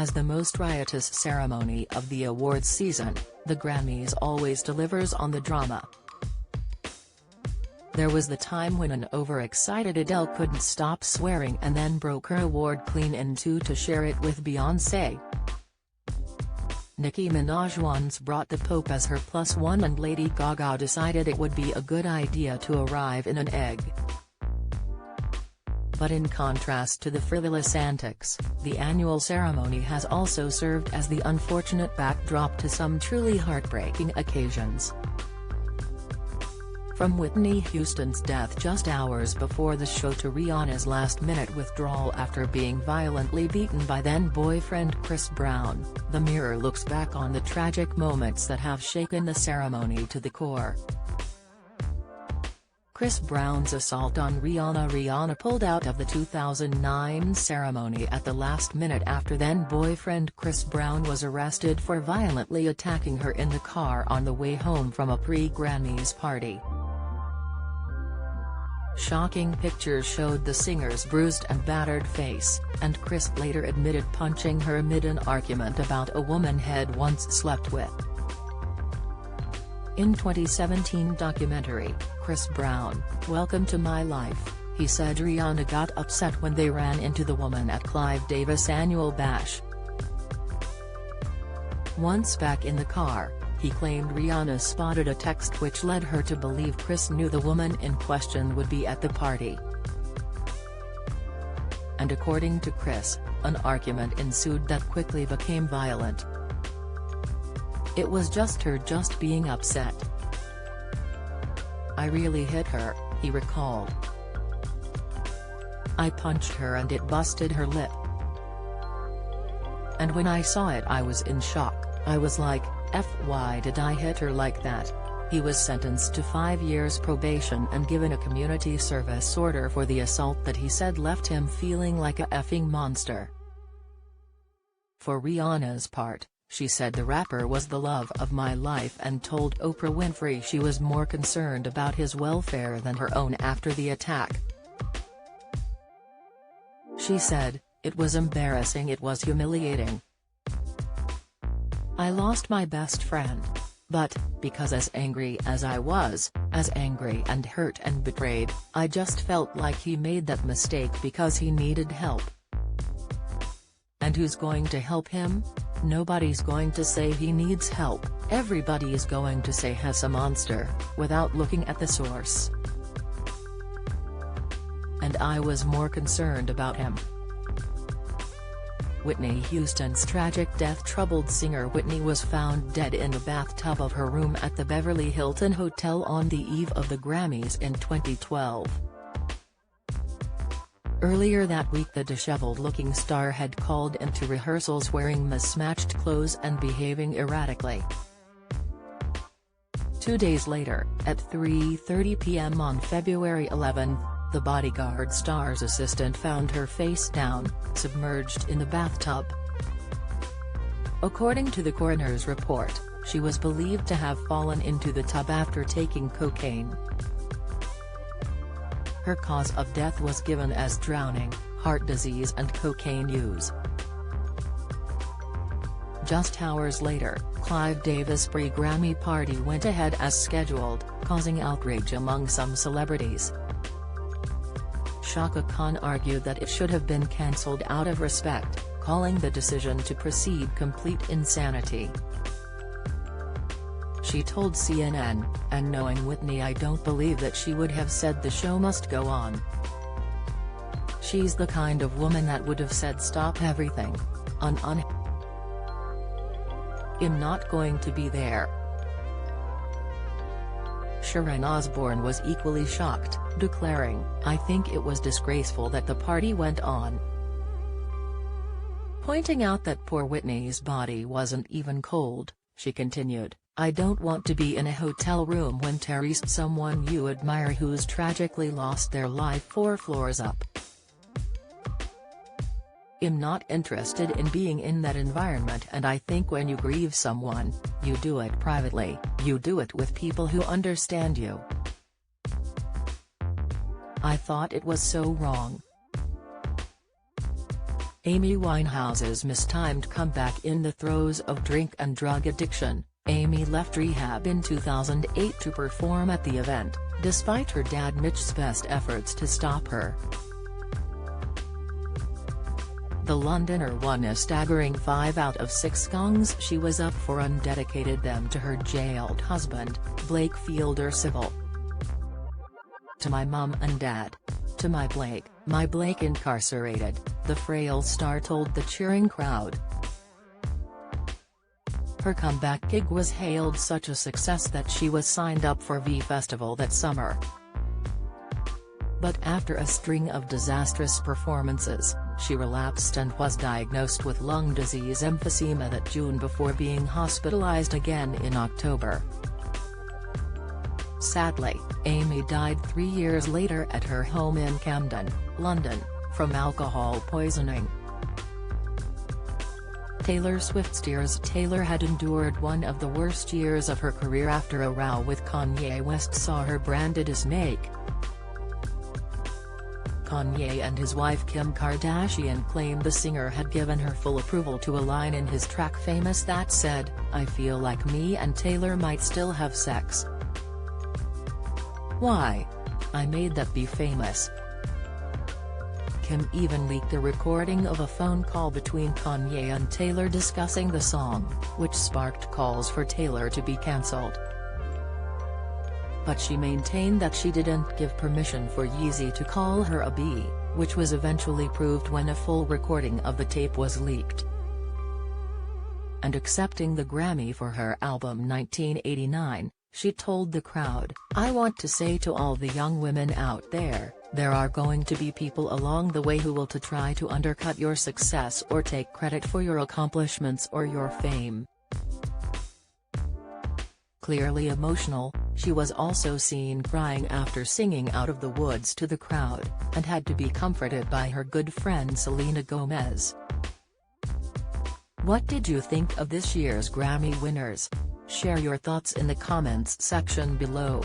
As the most riotous ceremony of the awards season, the Grammys always delivers on the drama. There was the time when an overexcited Adele couldn't stop swearing and then broke her award clean in two to share it with Beyoncé. Nicki Minaj once brought the Pope as her +1 and Lady Gaga decided it would be a good idea to arrive in an egg. But in contrast to the frivolous antics, the annual ceremony has also served as the unfortunate backdrop to some truly heartbreaking occasions. From Whitney Houston's death just hours before the show to Rihanna's last-minute withdrawal after being violently beaten by then-boyfriend Chris Brown, the Mirror looks back on the tragic moments that have shaken the ceremony to the core. Chris Brown's assault on Rihanna pulled out of the 2009 ceremony at the last minute after then-boyfriend Chris Brown was arrested for violently attacking her in the car on the way home from a pre-Grammys party. Shocking pictures showed the singer's bruised and battered face, and Chris later admitted punching her amid an argument about a woman he'd once slept with. In 2017 documentary, Chris Brown, Welcome to My Life, he said Rihanna got upset when they ran into the woman at Clive Davis' annual bash. Once back in the car, he claimed Rihanna spotted a text which led her to believe Chris knew the woman in question would be at the party. And according to Chris, an argument ensued that quickly became violent. It was just her being upset. I really hit her, he recalled. I punched her and it busted her lip. And when I saw it I was in shock, I was like, why did I hit her like that? He was sentenced to 5 years probation and given a community service order for the assault that he said left him feeling like a effing monster. For Rihanna's part, she said the rapper was the love of my life and told Oprah Winfrey she was more concerned about his welfare than her own after the attack. She said, "It was embarrassing, it was humiliating. I lost my best friend. But, because as angry as I was, as angry and hurt and betrayed, I just felt like he made that mistake because he needed help. And who's going to help him? Nobody's going to say he needs help, everybody is going to say he's a monster, without looking at the source. And I was more concerned about him." Whitney Houston's tragic death. Troubled singer Whitney was found dead in the bathtub of her room at the Beverly Hilton Hotel on the eve of the Grammys in 2012. Earlier that week the disheveled-looking star had called into rehearsals wearing mismatched clothes and behaving erratically. 2 days later, at 3:30 p.m. on February 11, the Bodyguard star's assistant found her face down, submerged in the bathtub. According to the coroner's report, she was believed to have fallen into the tub after taking cocaine. Her cause of death was given as drowning, heart disease and cocaine use. Just hours later, Clive Davis' pre-Grammy party went ahead as scheduled, causing outrage among some celebrities. Chaka Khan argued that it should have been cancelled out of respect, calling the decision to proceed complete insanity. She told CNN, "And knowing Whitney, I don't believe that she would have said the show must go on. She's the kind of woman that would have said stop everything. I'm not going to be there." Sharon Osbourne was equally shocked, declaring, "I think it was disgraceful that the party went on." Pointing out that poor Whitney's body wasn't even cold, she continued, "I don't want to be in a hotel room when Terry's someone you admire who's tragically lost their life 4 floors up. I'm not interested in being in that environment, and I think when you grieve someone, you do it privately, you do it with people who understand you. I thought it was so wrong." Amy Winehouse's mistimed comeback. In the throes of drink and drug addiction, Amy left rehab in 2008 to perform at the event, despite her dad Mitch's best efforts to stop her. The Londoner won a staggering 5 out of 6 gongs she was up for and dedicated them to her jailed husband, Blake Fielder Civil. "To my mum and dad. To my Blake incarcerated," the frail star told the cheering crowd. Her comeback gig was hailed such a success that she was signed up for V Festival that summer. But after a string of disastrous performances, she relapsed and was diagnosed with lung disease emphysema that June before being hospitalized again in October. Sadly, Amy died 3 years later at her home in Camden, London, from alcohol poisoning. Taylor Swift's years. Taylor had endured one of the worst years of her career after a row with Kanye West saw her branded as Snake. Kanye and his wife Kim Kardashian claimed the singer had given her full approval to a line in his track Famous that said, "I feel like me and Taylor might still have sex. Why? I made that be famous." Kim even leaked a recording of a phone call between Kanye and Taylor discussing the song, which sparked calls for Taylor to be cancelled. But she maintained that she didn't give permission for Yeezy to call her a B, which was eventually proved when a full recording of the tape was leaked. And accepting the Grammy for her album 1989, she told the crowd, "I want to say to all the young women out there, there are going to be people along the way who will try to undercut your success or take credit for your accomplishments or your fame." Clearly emotional, she was also seen crying after singing Out of the Woods to the crowd, and had to be comforted by her good friend Selena Gomez. What did you think of this year's Grammy winners? Share your thoughts in the comments section below.